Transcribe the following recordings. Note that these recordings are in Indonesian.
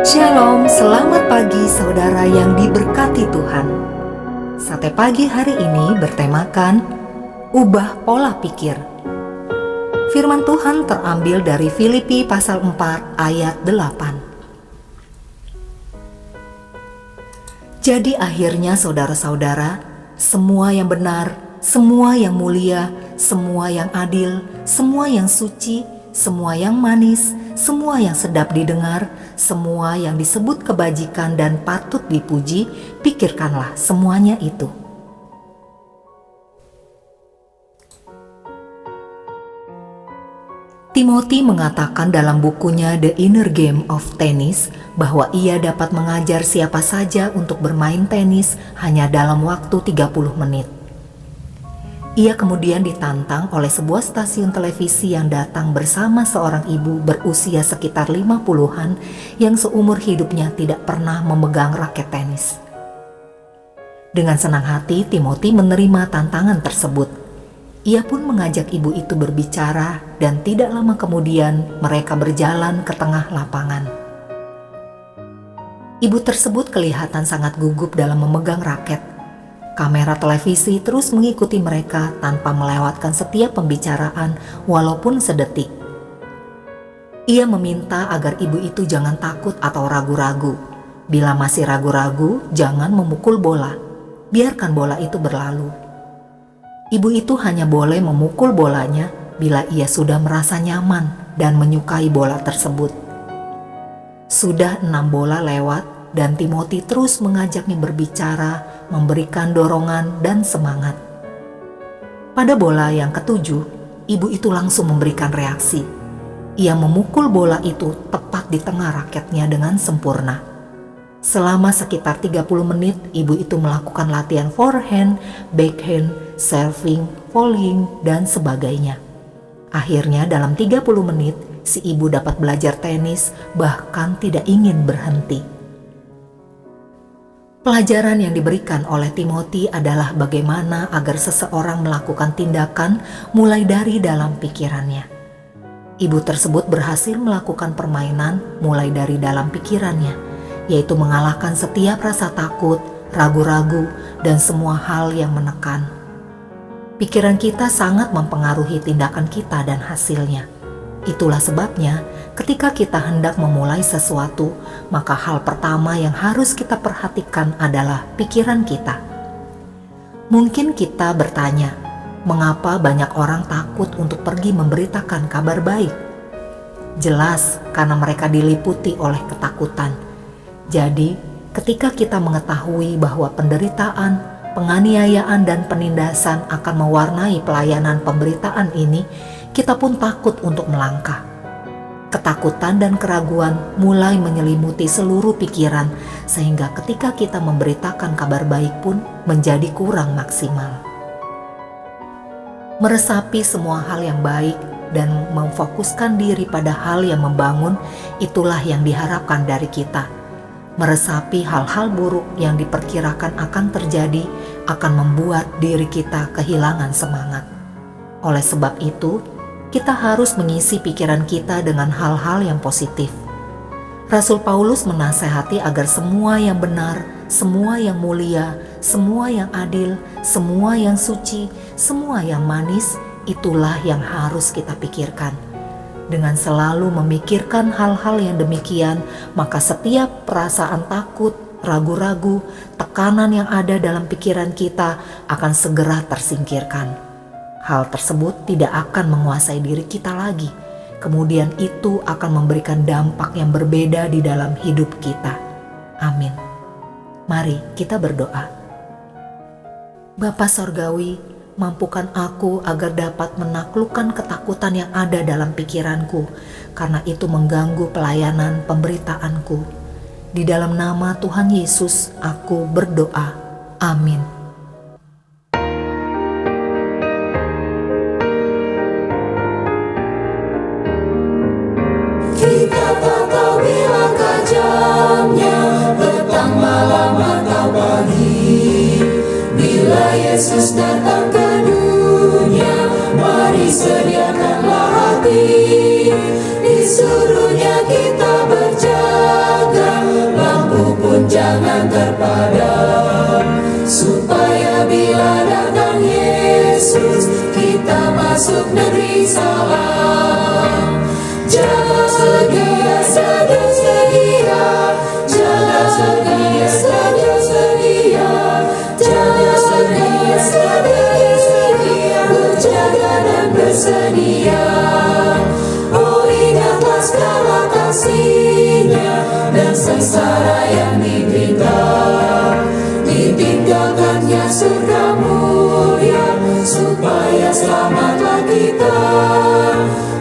Shalom, selamat pagi saudara yang diberkati Tuhan. Sate pagi hari ini bertemakan ubah pola pikir. Firman Tuhan terambil dari Filipi pasal 4 ayat 8. Jadi akhirnya saudara-saudara, semua yang benar, semua yang mulia, semua yang adil, semua yang suci, semua yang manis, semua yang sedap didengar, semua yang disebut kebajikan dan patut dipuji, pikirkanlah semuanya itu. Timothy mengatakan dalam bukunya The Inner Game of Tennis bahwa ia dapat mengajar siapa saja untuk bermain tenis hanya dalam waktu 30 menit. Ia kemudian ditantang oleh sebuah stasiun televisi yang datang bersama seorang ibu berusia sekitar 50-an yang seumur hidupnya tidak pernah memegang raket tenis. Dengan senang hati, Timothy menerima tantangan tersebut. Ia pun mengajak ibu itu berbicara dan tidak lama kemudian mereka berjalan ke tengah lapangan. Ibu tersebut kelihatan sangat gugup dalam memegang raket. Kamera televisi terus mengikuti mereka tanpa melewatkan setiap pembicaraan walaupun sedetik. Ia meminta agar ibu itu jangan takut atau ragu-ragu. Bila masih ragu-ragu, jangan memukul bola. Biarkan bola itu berlalu. Ibu itu hanya boleh memukul bolanya bila ia sudah merasa nyaman dan menyukai bola tersebut. Sudah 6 bola lewat dan Timothy terus mengajaknya berbicara, memberikan dorongan dan semangat. Pada bola yang ke-7, ibu itu langsung memberikan reaksi. Ia memukul bola itu tepat di tengah raketnya dengan sempurna. Selama sekitar 30 menit, ibu itu melakukan latihan forehand, backhand, serving, volleying, dan sebagainya. Akhirnya dalam 30 menit, si ibu dapat belajar tenis bahkan tidak ingin berhenti. Pelajaran yang diberikan oleh Timothy adalah bagaimana agar seseorang melakukan tindakan mulai dari dalam pikirannya. Ibu tersebut berhasil melakukan permainan mulai dari dalam pikirannya, yaitu mengalahkan setiap rasa takut, ragu-ragu, dan semua hal yang menekan. Pikiran kita sangat mempengaruhi tindakan kita dan hasilnya. Itulah sebabnya ketika kita hendak memulai sesuatu, maka hal pertama yang harus kita perhatikan adalah pikiran kita. Mungkin kita bertanya, mengapa banyak orang takut untuk pergi memberitakan kabar baik? Jelas, karena mereka diliputi oleh ketakutan. Jadi, ketika kita mengetahui bahwa penderitaan, penganiayaan, dan penindasan akan mewarnai pelayanan pemberitaan ini, kita pun takut untuk melangkah. Ketakutan dan keraguan mulai menyelimuti seluruh pikiran, sehingga ketika kita memberitakan kabar baik pun menjadi kurang maksimal. Meresapi semua hal yang baik dan memfokuskan diri pada hal yang membangun, itulah yang diharapkan dari kita. Meresapi hal-hal buruk yang diperkirakan akan terjadi akan membuat diri kita kehilangan semangat. Oleh sebab itu, kita harus mengisi pikiran kita dengan hal-hal yang positif. Rasul Paulus menasehati agar semua yang benar, semua yang mulia, semua yang adil, semua yang suci, semua yang manis, itulah yang harus kita pikirkan. Dengan selalu memikirkan hal-hal yang demikian, maka setiap perasaan takut, ragu-ragu, tekanan yang ada dalam pikiran kita akan segera tersingkirkan. Hal tersebut tidak akan menguasai diri kita lagi. Kemudian itu akan memberikan dampak yang berbeda di dalam hidup kita. Amin. Mari kita berdoa. Bapa Sorgawi, mampukan aku agar dapat menaklukkan ketakutan yang ada dalam pikiranku, karena itu mengganggu pelayanan pemberitaanku. Di dalam nama Tuhan Yesus, aku berdoa. Amin. Kita tak tahu bilakah jamnya, petang, malam, atau pagi. Bila Yesus datang ke dunia, mari sediakanlah hati. Disuruhnya kita berjaga salam. Jaga sedia, jaga sedia, jaga sedia, jaga sedia, jaga sedia, jaga sedia, berjaga dan bersedia. Oh, ingatlah segala kasih-Nya dan sengsara yang diderita. Ditinggalkannya surga mulia supaya selamatlah kita.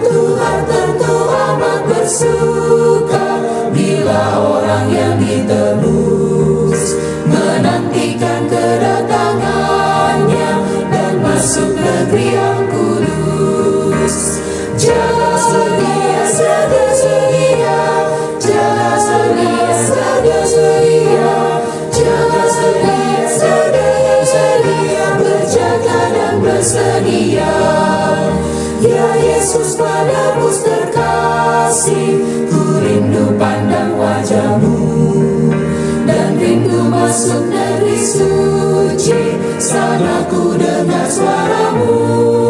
Tuhan tentu amat bersuka bila orang yang ditebus menantikan kedatangannya dan masuk negeri yang kudus. Jaga sedia, jaga sedia, jaga sedia, jaga sedia, jaga sedia, jaga sedia, berjaga dan bersedia. Ya Yesus, padamu terkasih, ku rindu pandang wajah-Mu dan rindu masuk negeri suci, sana ku dengar suara-Mu.